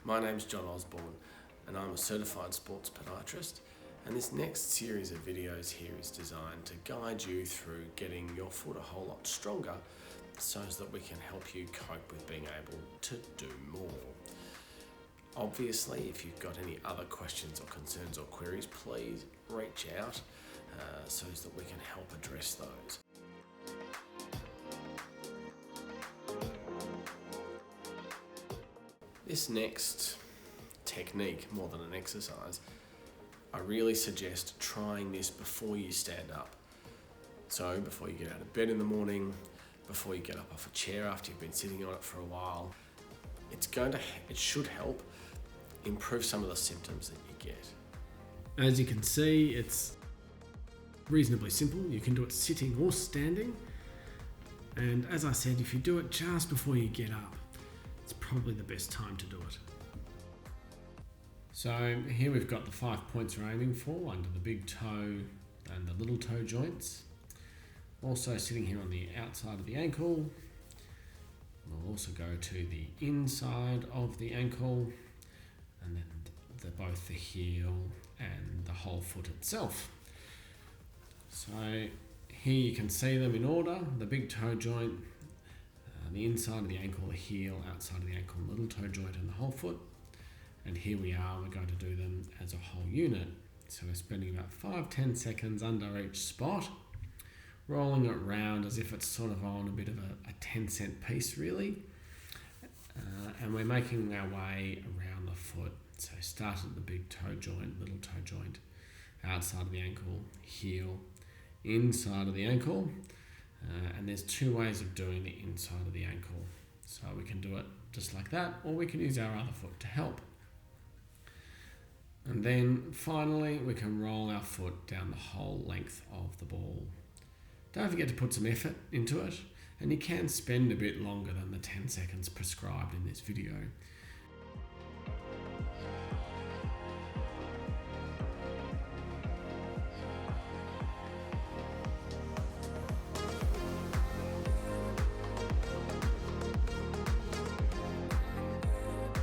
My name's John Osborne and I'm a certified sports podiatrist, and this next series of videos here is designed to guide you through getting your foot a whole lot stronger so that we can help you cope with being able to do more. Obviously, if you've got any other questions or concerns or queries, please reach out so that we can help address those. This next technique, more than an exercise, I really suggest trying this before you stand up. So before you get out of bed in the morning, before you get up off a chair after you've been sitting on it for a while, it should help improve some of the symptoms that you get. As you can see, it's reasonably simple. You can do it sitting or standing. And as I said, if you do it just before you get up, it's probably the best time to do it. So here we've got the 5 points we're aiming for under the big toe and the little toe joints. Also sitting here on the outside of the ankle. We'll also go to the inside of the ankle, and then both the heel and the whole foot itself. So here you can see them in order: the big toe joint, the inside of the ankle, the heel, outside of the ankle, little toe joint and the whole foot. And here we are, we're going to do them as a whole unit. So we're spending about 5-10 seconds under each spot, rolling it round as if it's sort of on a bit of a 10-cent piece really. And we're making our way around the foot. So start at the big toe joint, little toe joint, outside of the ankle, heel, inside of the ankle. And there's two ways of doing the inside of the ankle. So we can do it just like that, or we can use our other foot to help. And then finally, we can roll our foot down the whole length of the ball. Don't forget to put some effort into it, and you can spend a bit longer than the 10 seconds prescribed in this video.